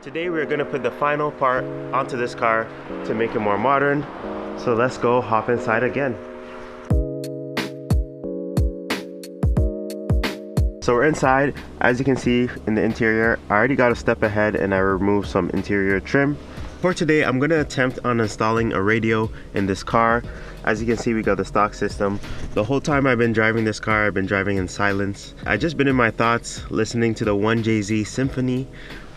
Today we're going to put the final part onto this car to make it more modern. So let's go hop inside again. So we're inside. As you can see in the interior, I already got a step ahead and I removed some interior trim. For today, I'm going to attempt on installing a radio in this car. As you can see, we got the stock system. The whole time I've been driving this car, I've been driving in silence. I've just been in my thoughts listening to the 1JZ Symphony,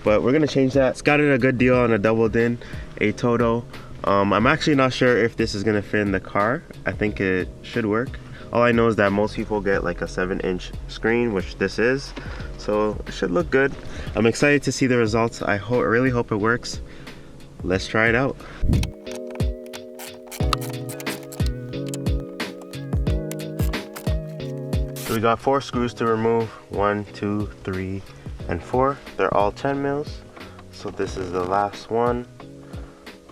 but we're going to change that. It's gotten a good deal on a double din, a Toto. I'm actually not sure if this is going to fit in the car. I think it should work. All I know is that most people get like a 7-inch screen, which this is. So it should look good. I'm excited to see the results. I really hope it works. Let's try it out. So we got 4 screws to remove. 1, 2, 3, and 4. They're all 10 mils. So this is the last one.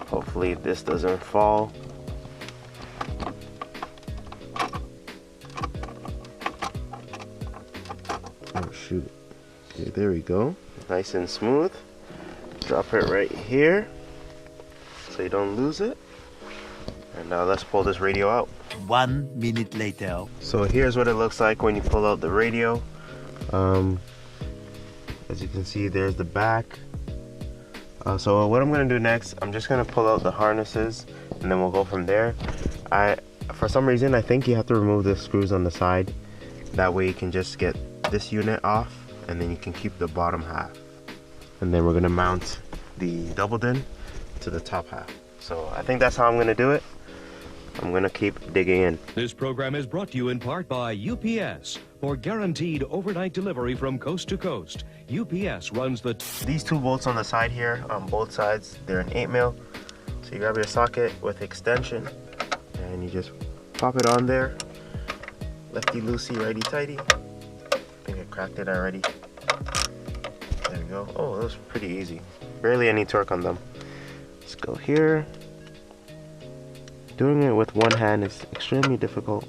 Hopefully this doesn't fall. Oh shoot. Okay, there we go. Nice and smooth. Drop it right here so you don't lose it. And now let's pull this radio out. 1 minute later. So here's what it looks like when you pull out the radio. As you can see, there's the back. So what I'm gonna do next, I'm just gonna pull out the harnesses and then we'll go from there. For some reason, I think you have to remove the screws on the side. That way you can just get this unit off and then you can keep the bottom half. And then we're gonna mount the double din to the top half. So I think that's how I'm gonna do it. I'm gonna keep digging in. This program is brought to you in part by UPS. For guaranteed overnight delivery from coast to coast, UPS runs These 2 bolts on the side here, on both sides, they're an 8 mil. So you grab your socket with extension and you just pop it on there. Lefty loosey, righty tighty. I think I cracked it already. There we go. Oh, that was pretty easy. Barely any torque on them. Let's go here. Doing it with one hand is extremely difficult.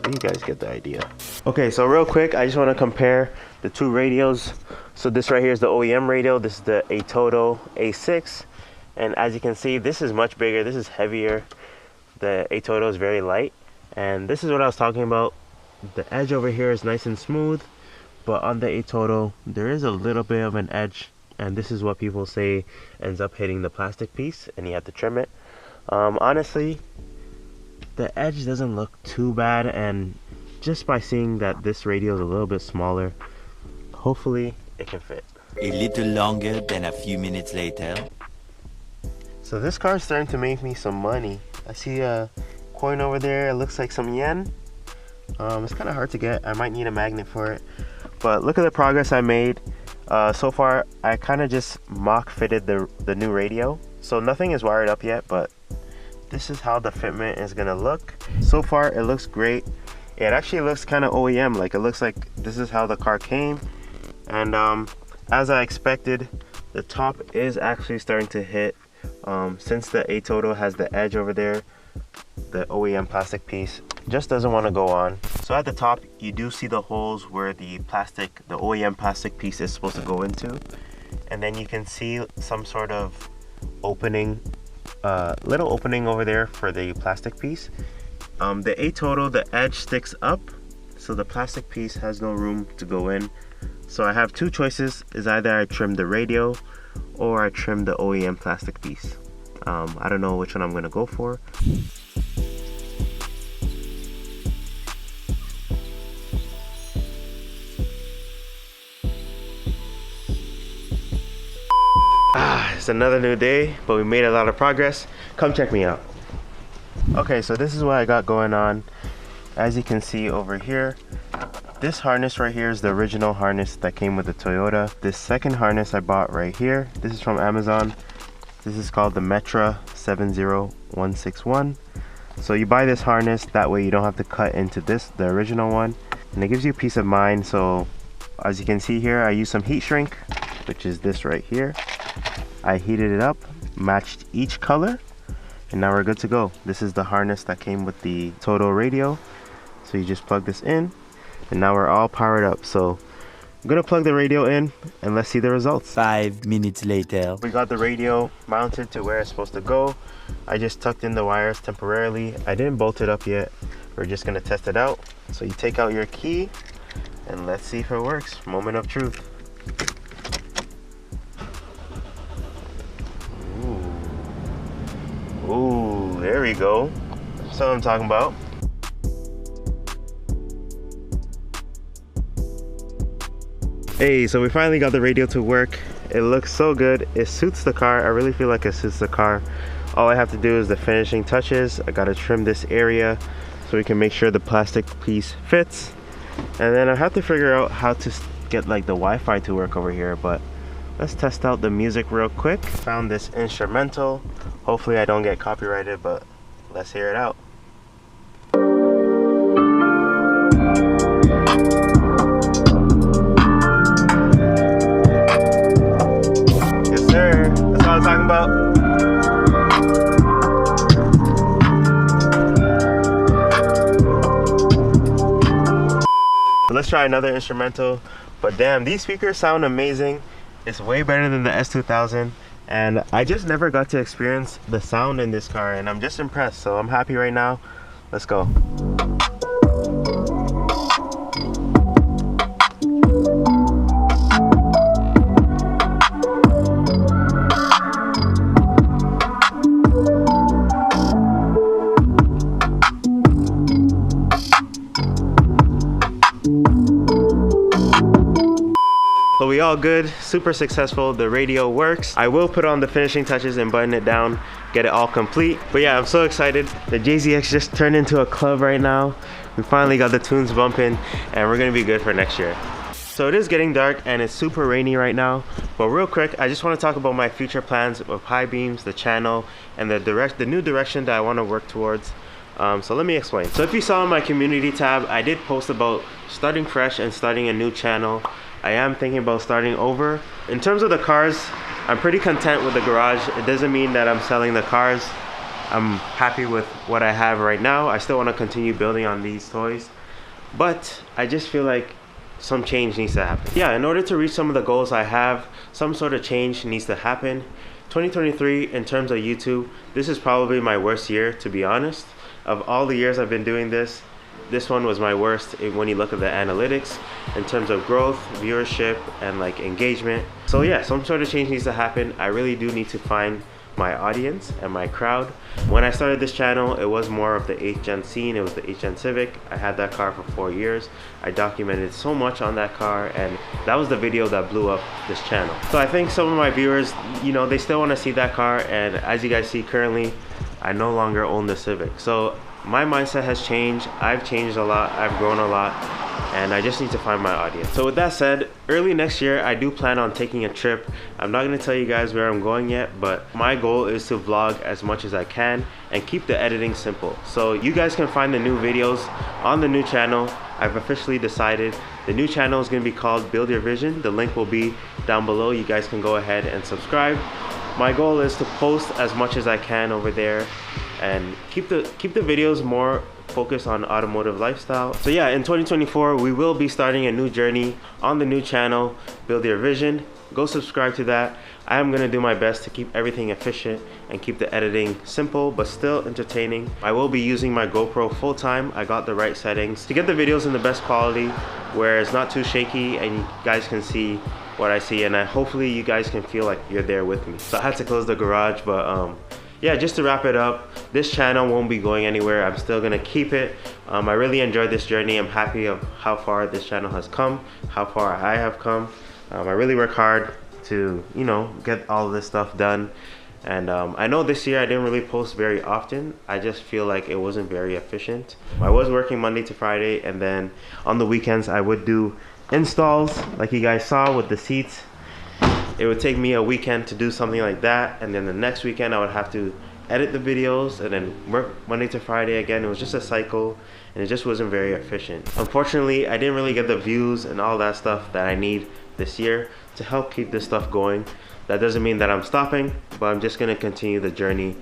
You guys get the idea. Okay, so real quick, I just want to compare the 2 radios. So this right here is the OEM radio. This is the Toto A6. And as you can see, this is much bigger. This is heavier. The Toto is very light. And this is what I was talking about. The edge over here is nice and smooth. But on the Toto, there is a little bit of an edge. And this is what people say ends up hitting the plastic piece. And you have to trim it. Honestly, the edge doesn't look too bad, and just by seeing that this radio is a little bit smaller, hopefully it can fit. A little longer than a few minutes later. So this car is starting to make me some money. I see a coin over there. It looks like some yen. It's kind of hard to get. I might need a magnet for it. But look at the progress I made. So far, I kind of just mock fitted the new radio. So nothing is wired up yet, but this is how the fitment is gonna look. So far, it looks great. It actually looks kind of OEM, like it looks like this is how the car came. And as I expected, the top is actually starting to hit. Since the Toto has the edge over there, the OEM plastic piece just doesn't want to go on. So at the top, you do see the holes where the OEM plastic piece is supposed to go into. And then you can see some sort of opening, little opening over there for the plastic piece. The Toto, the edge sticks up, so the plastic piece has no room to go in. So I have 2 choices, is either I trim the radio or I trim the OEM plastic piece. I don't know which one I'm gonna go for. It's another new day, but we made a lot of progress. Come check me out. Okay, so this is what I got going on. As you can see over here, this harness right here is the original harness that came with the Toyota. This second harness I bought right here, this is from Amazon. This is called the Metra 70161. So you buy this harness, that way you don't have to cut into the original one. And it gives you peace of mind. So as you can see here, I use some heat shrink, which is this right here. I heated it up, matched each color, and now we're good to go. This is the harness that came with the Toto radio. So you just plug this in, and now we're all powered up. So I'm gonna plug the radio in and let's see the results. 5 minutes later. We got the radio mounted to where it's supposed to go. I just tucked in the wires temporarily. I didn't bolt it up yet. We're just gonna test it out. So you take out your key and let's see if it works. Moment of truth. Ooh, there we go. That's what I'm talking about. Hey, so we finally got the radio to work. It looks so good. It suits the car. I really feel like it suits the car. All I have to do is the finishing touches. I gotta trim this area so we can make sure the plastic piece fits. And then I have to figure out how to get like the Wi-Fi to work over here, but let's test out the music real quick. Found this instrumental. Hopefully I don't get copyrighted, but let's hear it out. I'm talking about. So let's try another instrumental. But damn, these speakers sound amazing. It's way better than the S2000, and I just never got to experience the sound in this car, and I'm just impressed. So I'm happy right now. Let's go. So we all good, super successful, the radio works. I will put on the finishing touches and button it down, get it all complete. But yeah, I'm so excited. The JZX just turned into a club right now. We finally got the tunes bumping and we're gonna be good for next year. So it is getting dark and it's super rainy right now. But real quick, I just wanna talk about my future plans of high beams, the channel, and the new direction that I wanna work towards. So let me explain. So if you saw in my community tab, I did post about starting fresh and starting a new channel. I am thinking about starting over. In terms of the cars, I'm pretty content with the garage. It doesn't mean that I'm selling the cars. I'm happy with what I have right now. I still want to continue building on these toys, but I just feel like some change needs to happen. Yeah, in order to reach some of the goals I have, some sort of change needs to happen. 2023, in terms of YouTube, this is probably my worst year, to be honest. Of all the years I've been doing this one was my worst when you look at the analytics in terms of growth, viewership, and like engagement. So yeah, some sort of change needs to happen. I really do need to find my audience and my crowd. When I started this channel, it was more of the 8th gen scene. It was the 8th gen Civic. I had that car for 4 years. I documented so much on that car, and that was the video that blew up this channel. So I think some of my viewers, you know, they still want to see that car, and as you guys see currently, I no longer own the Civic. So my mindset has changed. I've changed a lot. I've grown a lot, and I just need to find my audience. So with that said, early next year, I do plan on taking a trip. I'm not gonna tell you guys where I'm going yet, but my goal is to vlog as much as I can and keep the editing simple. So you guys can find the new videos on the new channel. I've officially decided the new channel is gonna be called Build Your Vision. The link will be down below. You guys can go ahead and subscribe. My goal is to post as much as I can over there and keep the videos more focused on automotive lifestyle. So yeah, in 2024, we will be starting a new journey on the new channel, Build Your Vision. Go subscribe to that. I am gonna do my best to keep everything efficient and keep the editing simple, but still entertaining. I will be using my GoPro full time. I got the right settings to get the videos in the best quality, where it's not too shaky and you guys can see what I see, and hopefully you guys can feel like you're there with me. So I had to close the garage, but yeah, just to wrap it up, this channel won't be going anywhere. I'm still gonna keep it. I really enjoyed this journey. I'm happy of how far this channel has come, how far I have come. I really work hard to, you know, get all of this stuff done. And I know this year I didn't really post very often. I just feel like it wasn't very efficient. I was working Monday to Friday, and then on the weekends I would do installs like you guys saw with the seats. It would take me a weekend to do something like that, and then the next weekend I would have to edit the videos and then work Monday to Friday again. It was just a cycle, and it just wasn't very efficient. Unfortunately, I didn't really get the views and all that stuff that I need this year to help keep this stuff going. That doesn't mean that I'm stopping, but I'm just gonna continue the journey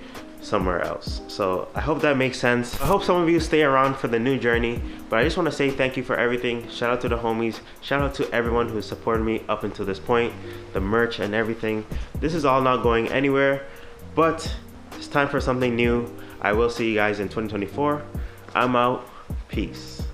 somewhere else. So I hope that makes sense. I hope some of you stay around for the new journey, but I just want to say thank you for everything. Shout out to the homies, shout out to everyone who supported me up until this point, the merch and everything. This is all not going anywhere, but it's time for something new. I will see you guys in 2024. I'm out. Peace.